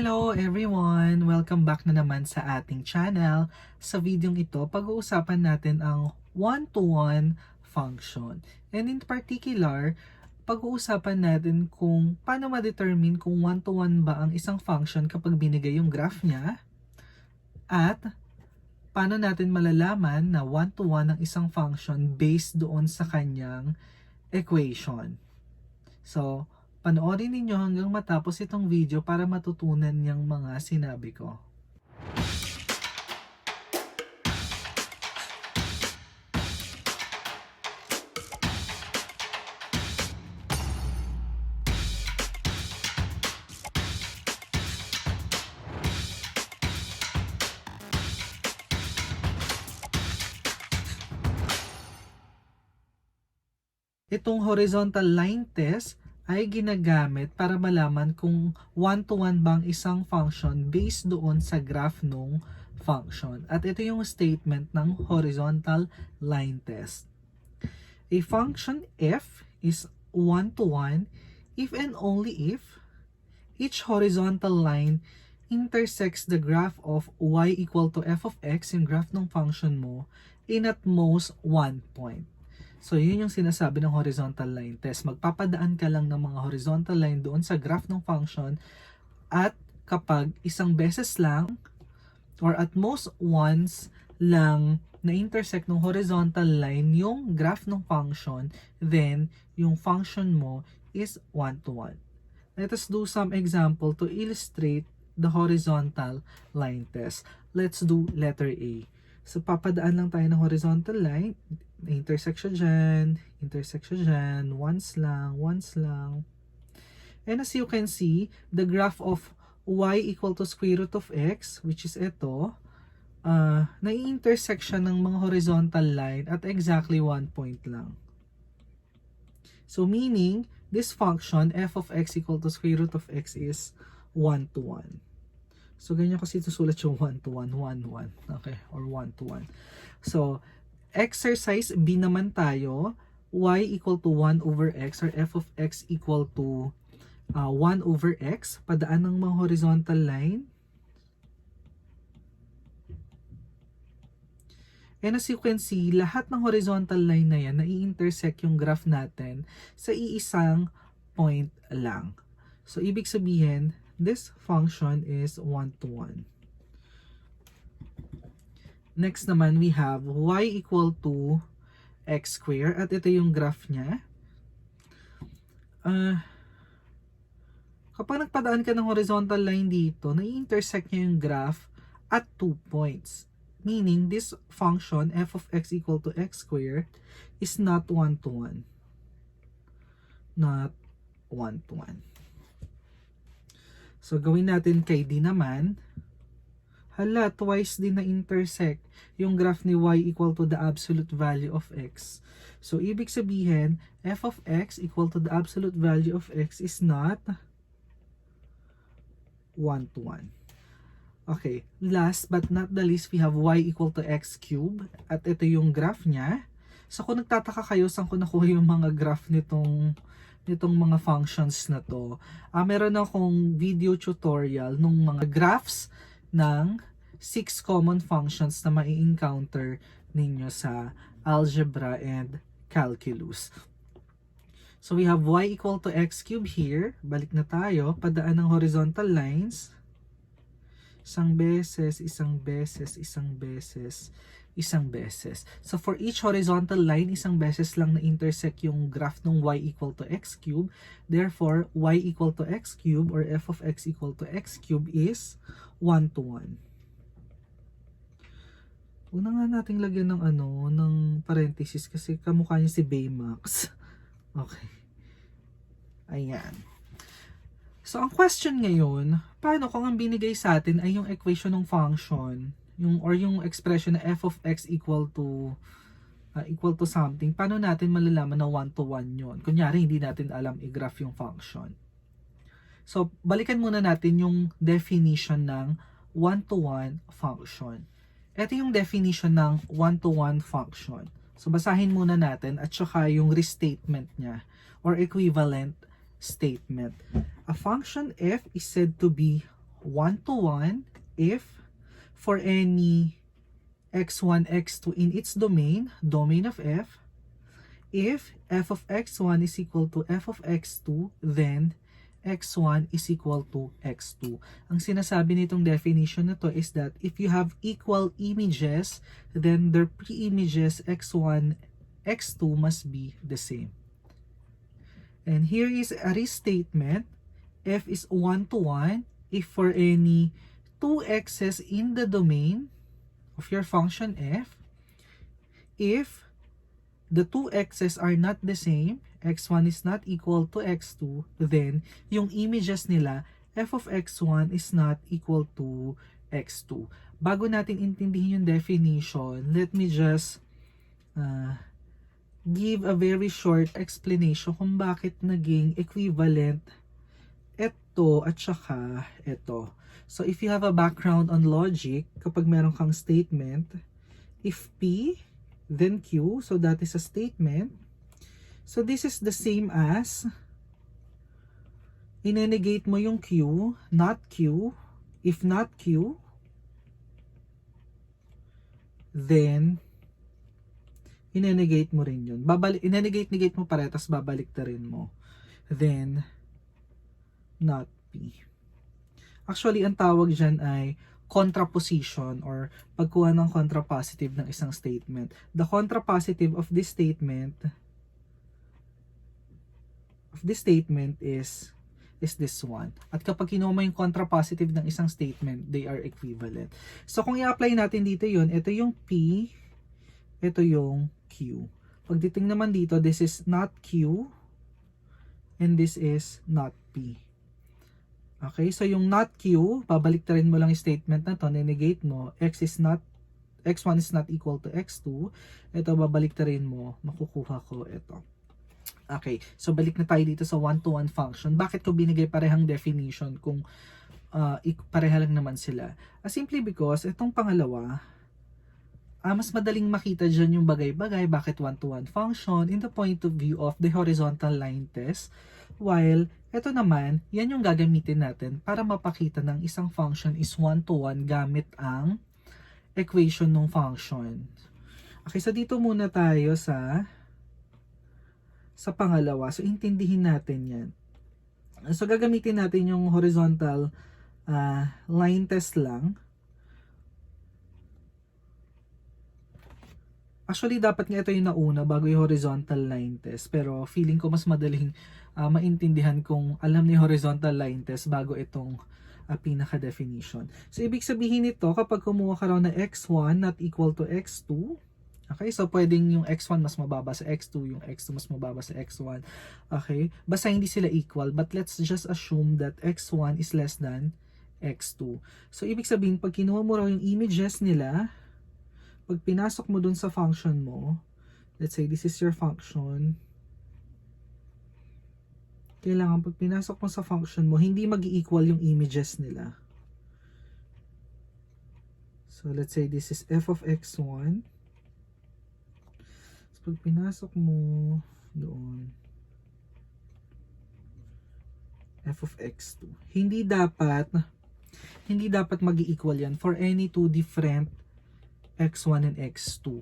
Hello everyone! Welcome back na naman sa ating channel. Sa videong ito, pag-uusapan natin ang one-to-one function. And in particular, pag-uusapan natin kung paano ma-determine kung one-to-one ba ang isang function kapag binigay yung graph niya, at paano natin malalaman na one-to-one ang isang function based doon sa kanyang equation. So, panoorin ninyo hanggang matapos itong video para matutunan niyang mga sinabi ko. Itong horizontal line test ay ginagamit para malaman kung one-to-one bang isang function based doon sa graph nung function. At ito yung statement ng horizontal line test. A function f is one-to-one if and only if each horizontal line intersects the graph of y equal to f of x, yung graph ng function mo, in at most one point. So, yun yung sinasabi ng horizontal line test. Magpapadaan ka lang ng mga horizontal line doon sa graph ng function, at kapag isang beses lang or at most once lang na-intersect ng horizontal line yung graph ng function, then yung function mo is one-to-one. Let us do some example to illustrate the horizontal line test. Let's do letter A. So, papadaan lang tayo ng horizontal line. Intersection dyan, once lang. And as you can see, the graph of y equal to square root of x, which is ito, nai-intersection ng mga horizontal line at exactly 1 point lang. So meaning, this function, f of x equal to square root of x is 1-to-1. So ganyan kasi susulat yung 1-to-1, 1-1, okay, or 1-to-1. So, exercise B naman tayo, y equal to 1 over x, or f of x equal to 1 over x, padaan ng mga horizontal line. And as you can see, lahat ng horizontal line na yan, nai-intersect yung graph natin sa iisang point lang. So, ibig sabihin, this function is 1-to-1. Next naman, we have y equal to x square. At ito yung graph niya. Kapag nagpadaan ka ng horizontal line dito, nai-intersect niya yung graph at 2 points. Meaning, this function, f of x equal to x square, is not 1-to-1. Not 1-to-1. So, gawin natin kay D naman. Hala, twice din na-intersect yung graph ni y equal to the absolute value of x. So, ibig sabihin, f of x equal to the absolute value of x is not 1-to-1. Okay, last but not the least, we have y equal to x cube. At ito yung graph niya. So, kung nagtataka kayo saan ko nakuha yung mga graph nitong mga functions na to, meron akong video tutorial nung mga graphs ng 6 common functions na mai-encounter ninyo sa algebra and calculus. So we have y equal to x cube here. Balik na tayo. Padaan ng horizontal lines. Isang beses. So for each horizontal line, isang beses lang na-intersect yung graph ng y equal to x cube. Therefore, y equal to x cube or f of x equal to x cube is 1-to-1. Huwag na nga nating lagyan ng ng parenthesis kasi kamukha niya si Baymax. Okay. Ayan. So, ang question ngayon, paano kung ang binigay sa atin ay yung equation ng function, yung expression na f of x equal to something, paano natin malalaman na 1-to-1 yun? Kunyari, hindi natin alam i-graph yung function. So, balikan muna natin yung definition ng one-to-one function. Ito yung definition ng one-to-one function. So, basahin muna natin at saka yung restatement niya or equivalent statement. A function f is said to be 1-to-1 if for any x1, x2 in its domain of f, if f of x1 is equal to f of x2, then x1 is equal to x2. Ang sinasabi nitong definition na to is that if you have equal images, then their pre-images x1, x2 must be the same. And here is a restatement. F is 1-to-1 if for any 2 x's in the domain of your function f, if the 2 x's are not the same, x1 is not equal to x2, then yung images nila, f of x1 is not equal to x2. Bago natin intindihin yung definition, let me just give a very short explanation kung bakit naging equivalent ito at saka ito. So if you have a background on logic, kapag meron kang statement, if P, then Q, so that is a statement. So this is the same as, inenegate mo yung Q, not Q. If not Q, then inenegate mo rin yun. Inenegate mo pare, tas babalik ta rin mo. Then, not P. Actually, ang tawag dyan ay contraposition or pagkuha ng contrapositive ng isang statement. The contrapositive of this statement is this one. At kapag kinuha mo yung contrapositive ng isang statement, they are equivalent. So kung i-apply natin dito yun, ito yung P, ito yung Q. Pagdating naman dito, this is not Q, and this is not P. Okay, so yung not Q, babaliktarin mo lang yung statement na to, negate mo, x1 is not equal to x2. Ito, babaliktarin mo, makukuha ko ito. Okay, so balik na tayo dito sa 1-to-1 function. Bakit ko binigay parehang definition kung pareha lang naman sila? Simply because, itong pangalawa, mas madaling makita dyan yung bagay-bagay, bakit 1-to-1 function in the point of view of the horizontal line test, while ito naman, yan yung gagamitin natin para mapakita ng isang function is 1-to-1 gamit ang equation ng function. Okay, so dito muna tayo sa pangalawa. So, intindihin natin yan. So, gagamitin natin yung horizontal line test lang. Actually, dapat nga ito yung nauna bago yung horizontal line test. Pero feeling ko mas madaling maintindihan kung alam ni horizontal line test bago itong pinaka-definition. So, ibig sabihin nito, kapag kumuha ka raw na x1 not equal to x2, okay, so pwedeng yung x1 mas mababa sa x2, yung x2 mas mababa sa x1. Okay, basta hindi sila equal, but let's just assume that x1 is less than x2. So, ibig sabihin, pag kinuha mo raw yung images nila, pag pinasok mo dun sa function mo, let's say this is your function, kailangan pag pinasok mo sa function mo, hindi mag-equal yung images nila. So, let's say this is f of x1. So, pag pinasok mo doon, f of x2. Hindi dapat mag-equal yan for any two different x1 and x2.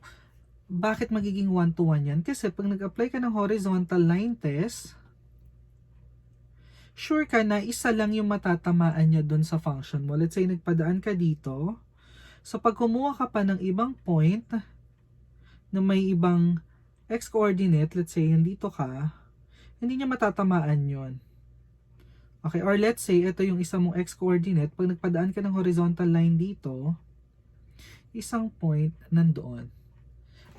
Bakit magiging 1-to-1 yan? Kasi pag nag-apply ka ng horizontal line test, sure ka na isa lang yung matatamaan niya dun sa function mo. Let's say nagpadaan ka dito. So pag kumuha ka pa ng ibang point na may ibang x-coordinate, let's say nandito ka, hindi niya matatamaan yon. Okay, or let's say ito yung isa mong x-coordinate, pag nagpadaan ka ng horizontal line dito, isang point nandoon.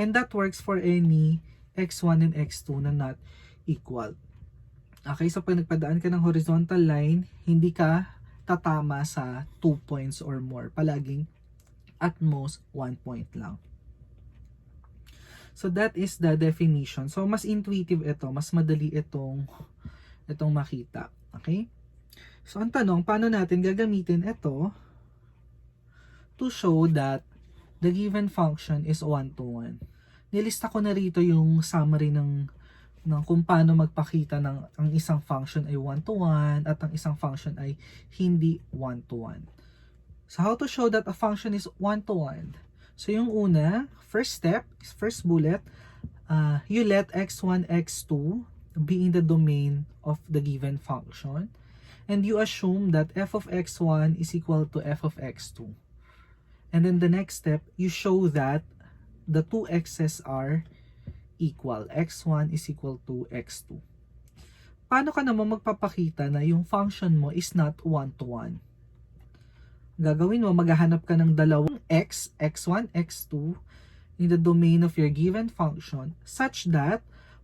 And that works for any x1 and x2 na not equal. Okay, so pag nagpadaan ka ng horizontal line, hindi ka tatama sa 2 points or more. Palaging at most 1 point lang. So that is the definition. So mas intuitive ito, mas madali itong makita. Okay? So ang tanong, paano natin gagamitin ito to show that the given function is 1-to-1? Nilista ko na rito yung summary ng ng kung paano magpakita ng ang isang function ay one-to-one at ang isang function ay hindi one-to-one. So how to show that a function is one-to-one? So yung una, first step, first bullet, you let x1, x2 be in the domain of the given function, and you assume that f of x1 is equal to f of x2. And then the next step, you show that the two x's are equal. x1 is equal to x2. Paano ka naman magpapakita na yung function mo is not one-to-one? Gagawin mo, maghahanap ka ng dalawang x1, x2 in the domain of your given function such that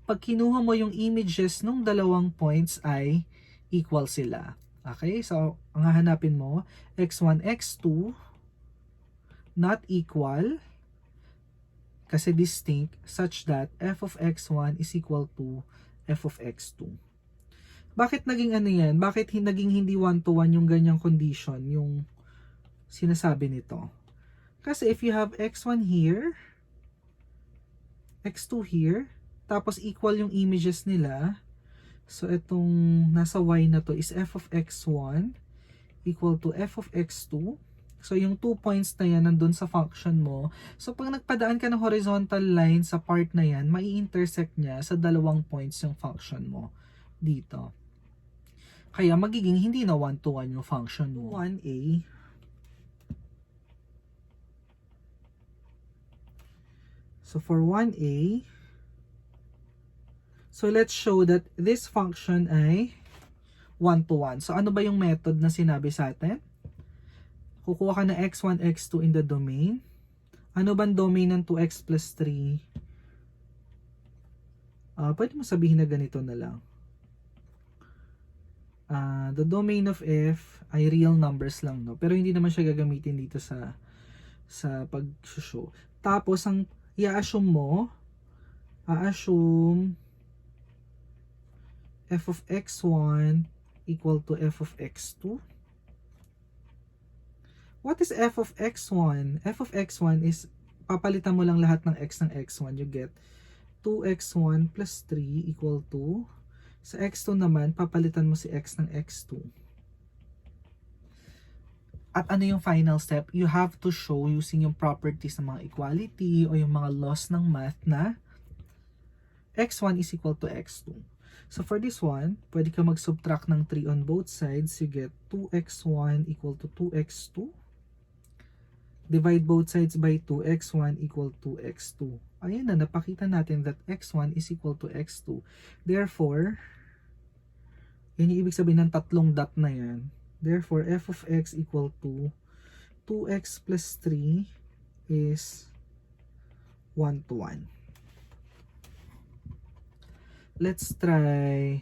pag kinuha mo yung images ng dalawang points ay equal sila. Okay? So, ang hahanapin mo, x1, x2 not equal kasi distinct such that f of x1 is equal to f of x2. Bakit naging ano yan? Bakit naging hindi one-to-one yung ganyang condition, yung sinasabi nito? Kasi if you have x1 here, x2 here, tapos equal yung images nila, so itong nasa y na to is f of x1 equal to f of x2. So, yung 2 points na yan nandun sa function mo. So, pag nagpadaan ka ng horizontal line sa part na yan, mai-intersect niya sa dalawang points yung function mo dito. Kaya, magiging hindi na one-to-one yung function mo. 1a. So, for 1a, so let's show that this function ay one-to-one. So, ano ba yung method na sinabi sa atin? Kukuha ka ng x1, x2 in the domain. Ano bang domain ng 2x plus 3? Pwede mo sabihin na ganito na lang. The domain of f ay real numbers lang, no? Pero hindi naman siya gagamitin dito sa pag-show. Tapos, ang i-assume mo, f of x1 equal to f of x2. What is f of x1? F of x1 is, papalitan mo lang lahat ng x ng x1. You get 2x1 plus 3 equal to, sa x2 naman, papalitan mo si x ng x2. At ano yung final step? You have to show using yung properties ng mga equality o yung mga laws ng math na x1 is equal to x2. So for this one, pwede ka mag-subtract ng 3 on both sides. You get 2x1 equal to 2x2. Divide both sides by 2, x1 equal to x2. Ayan na, napakita natin that x1 is equal to x2. Therefore, yan yung ibig sabihin ng tatlong dot na yan. Therefore, f of x equal to 2x plus 3 is 1-to-1. Let's try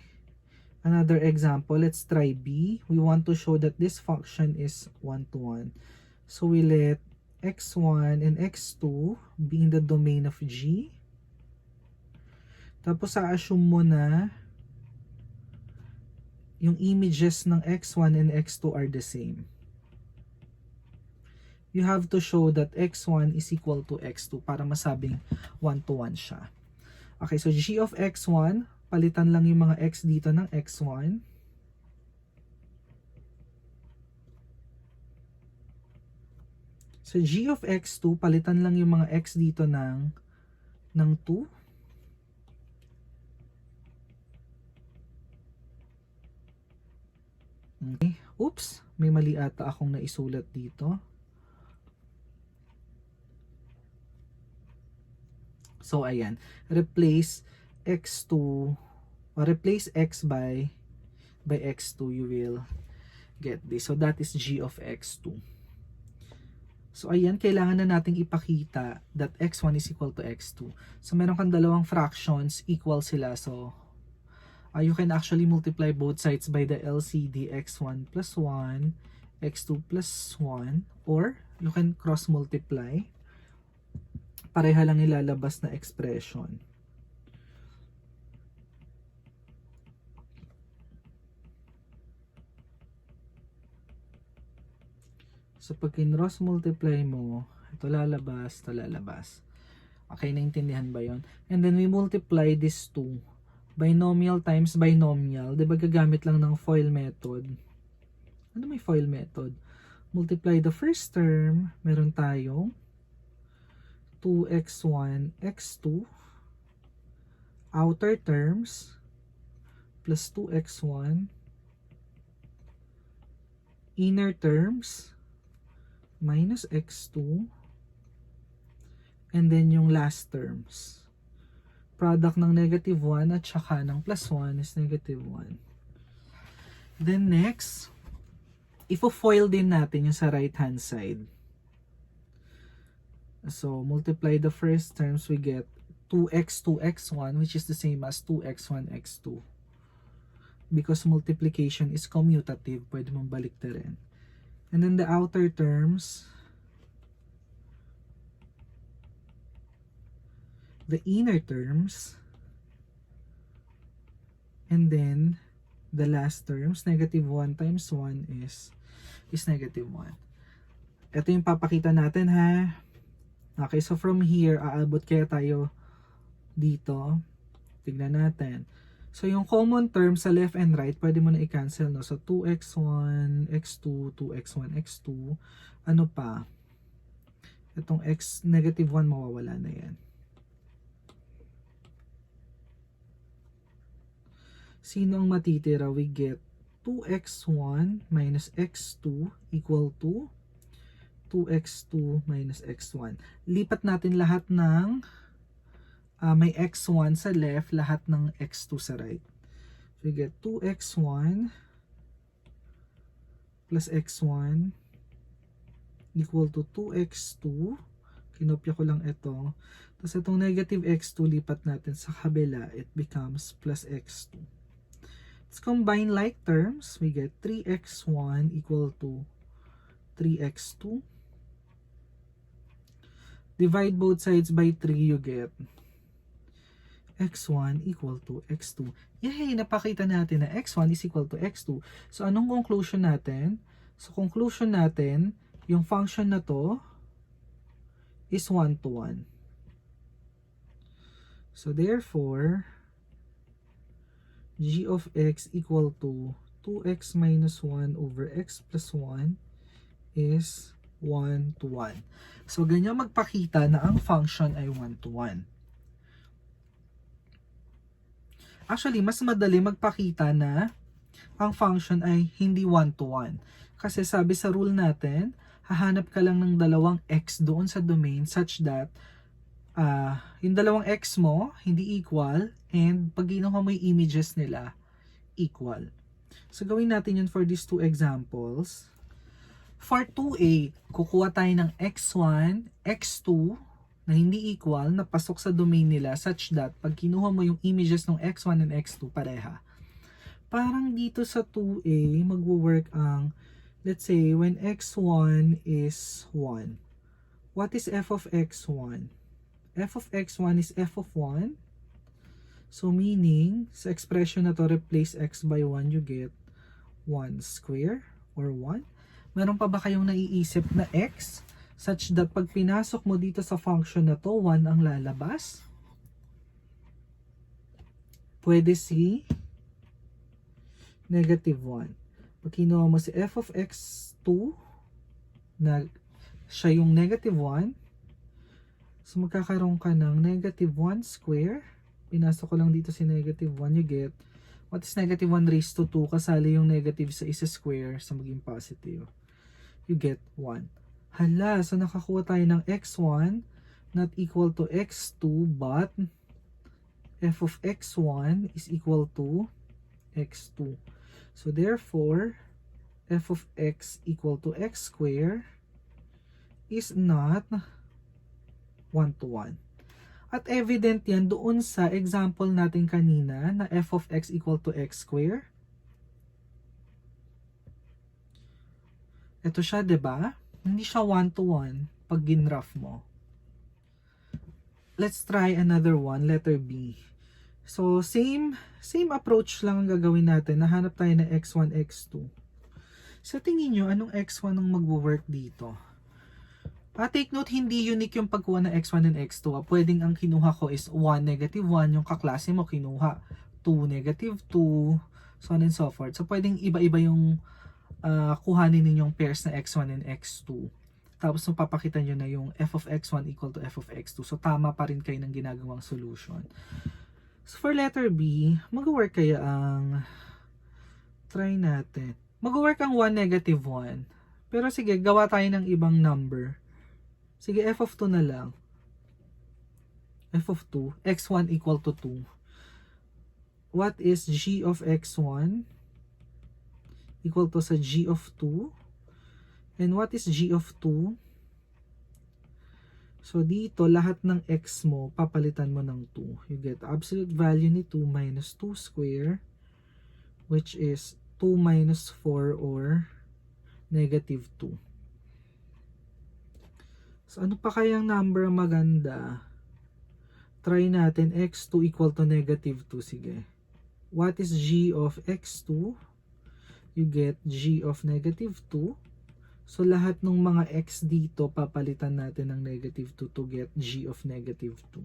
another example. Let's try b. We want to show that this function is 1-to-1. So we let x1 and x2 be in the domain of G. Tapos sa-assume mo na yung images ng x1 and x2 are the same. You have to show that x1 is equal to x2 para masabing 1-to-1 siya. Okay, so g of x1, palitan lang yung mga x dito ng x1. So g of x2, palitan lang yung mga x dito ng 2. Okay. Oops, may mali ata akong naisulat dito. So ayan, replace x2 or replace x by x2, you will get this. So that is g of x2. So ayan, kailangan na nating ipakita that x1 is equal to x2. So meron kang dalawang fractions, equal sila. So you can actually multiply both sides by the LCD x1 plus 1, x2 plus 1, or you can cross multiply. Pareha lang ilalabas na expression. So pag in-cross multiply mo, ito lalabas, ito lalabas. Okay, naintindihan ba yon? And then we multiply these two Binomial times binomial. Diba gagamit lang ng FOIL method? Ano may FOIL method? Multiply the first term. Meron tayong 2x1, x2. Outer terms plus 2x1. Inner terms minus x2. And then yung last terms. Product ng negative 1 at saka ng plus 1 is negative 1. Then next, ifo-foil din natin yung sa right hand side. So multiply the first terms, we get 2x2 x1, which is the same as 2x1 x2. Because multiplication is commutative, pwede mong baliktarin. And then the outer terms, the inner terms, and then the last terms, negative 1 times 1 is negative 1. Ito yung papakita natin, ha. Okay, so from here, aabot kaya tayo dito. Tignan natin. So yung common term sa left and right, pwede mo na i-cancel, no? So 2x1, x2, 2x1, x2. Ano pa? Itong x, negative 1, mawawala na yan. Sino ang matitira? We get 2x1 minus x2 equal to 2x2 minus x1. Lipat natin lahat ng may x1 sa left, lahat ng x2 sa right. So we get 2x1 plus x1 equal to 2x2. Kinopya ko lang ito. Tapos itong negative x2, lipat natin sa kabila. It becomes plus x2. Let's combine like terms. We get 3x1 equal to 3x2. Divide both sides by 3, you get x1 equal to x2. Yay! Napakita natin na x1 is equal to x2. So, anong conclusion natin? So, conclusion natin, yung function na to is 1 to 1. So, therefore, g of x equal to 2x minus 1 over x plus 1 is 1 to 1. So, ganyan magpakita na ang function ay 1 to 1. Actually, mas madali magpakita na ang function ay hindi 1 to 1. Kasi sabi sa rule natin, hahanap ka lang ng dalawang x doon sa domain such that yung dalawang x mo hindi equal and pag ginawa mo yung images nila equal. So gawin natin yun for these two examples. For 2a, kukuha tayo ng x1, x2 na hindi equal na pasok sa domain nila such that pag kinuha mo yung images ng x1 and x2 pareha. Parang dito sa 2a magwo-work ang, let's say when x1 is 1. What is f of x1? F of x1 is f of 1. So meaning, sa expression na to, replace x by 1, you get 1 square or 1. Meron pa ba kayong naiisip na x such that pag pinasok mo dito sa function na to, 1 ang lalabas? Pwede si negative 1. Pag kinuha mo si f of x2 na siya yung negative 1, so magkakaroon ka ng negative 1 square. Pinasok ko lang dito si negative 1, you get, what is negative 1 raised to 2? Kasali yung negative sa isa square sa maging positive. You get 1. Hala, so nakakuha tayo ng x1 not equal to x2 but f of x1 is equal to x2. So therefore, f of x equal to x square is not 1 to 1. At evident yan doon sa example natin kanina na f of x equal to x square. Ito siya, 'di ba? Hindi siya 1 to 1 pag ginraph mo. Let's try another one, letter B. So same approach lang ang gagawin natin. Nahanap tayo ng x1, x2. Sa tingin nyo, anong x1 ang magwo-work dito? Take note, hindi unique yung pagkuha ng x1 and x2. Pwedeng ang kinuha ko is 1, negative 1. Yung kaklase mo kinuha 2, negative 2, so on and so forth. So pwedeng iba-iba yung kuhanin ninyong pairs na x1 and x2. Tapos mapapakita nyo na yung f of x1 equal to f of x2. So tama pa rin kayo ng ginagawang solution. So for letter B, mag-work kaya ang, try natin. Mag-work ang 1, negative 1. Pero sige, gawa tayo ng ibang number. Sige, f of 2 na lang. F of 2, x1 equal to 2. What is g of x1 equal to sa g of 2? And what is g of 2? So dito, lahat ng x mo, papalitan mo ng 2. You get absolute value ni 2 minus 2 square, which is 2 minus 4 or negative 2. So ano pa kayang number maganda? Try natin x2 equal to negative 2. Sige. What is g of x2? You get g of negative 2. So lahat ng mga x dito, papalitan natin ng negative 2 to get g of negative 2.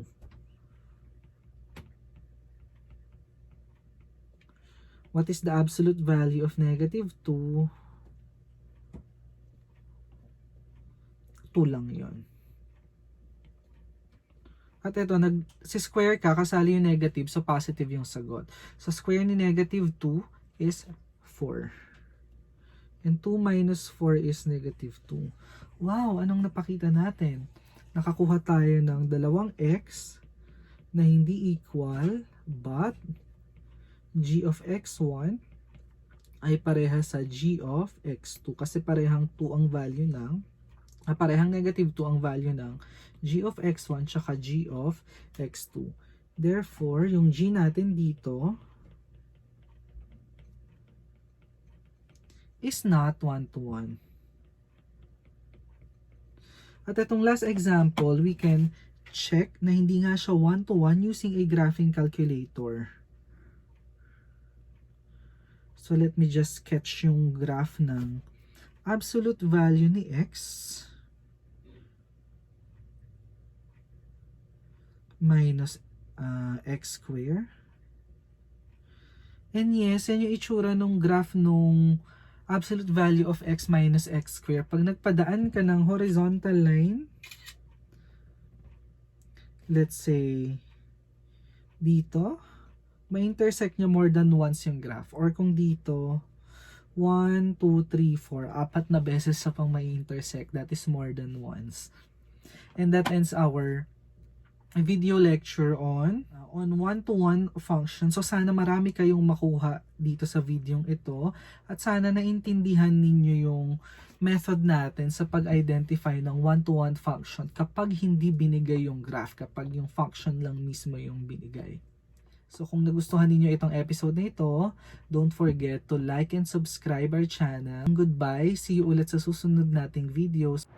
What is the absolute value of negative 2? 2 lang yon. At ito, nag-square ka, kasali yung negative, so positive yung sagot. So square ni negative 2 is 4. And 2 minus 4 is negative 2. Wow, anong napakita natin? Nakakuha tayo ng dalawang x na hindi equal, but g of x1 ay pareha sa g of x2. Kasi parehang 2 ang value ng, parehang negative 2 ang value ng g of x1 tsaka g of x2. Therefore, yung g natin dito is not 1-to-1. At itong last example, we can check na hindi nga siya 1-to-1 using a graphing calculator. So let me just sketch yung graph ng absolute value ni x minus x square. And yes, yan yung itsura nung graph nung absolute value of x minus x square. Pag nagpadaan ka ng horizontal line, let's say, dito, may intersect nyo more than once yung graph. Or kung dito, 1, 2, 3, 4, 4 na beses sa pang may intersect. That is more than once. And that ends our video lecture on one-to-one function. So sana marami kayong makuha dito sa videong ito at sana naintindihan ninyo yung method natin sa pag-identify ng one-to-one function kapag hindi binigay yung graph, kapag yung function lang mismo yung binigay. So kung nagustuhan niyo itong episode na ito, don't forget to like and subscribe our channel. Goodbye, see you ulit sa susunod nating videos.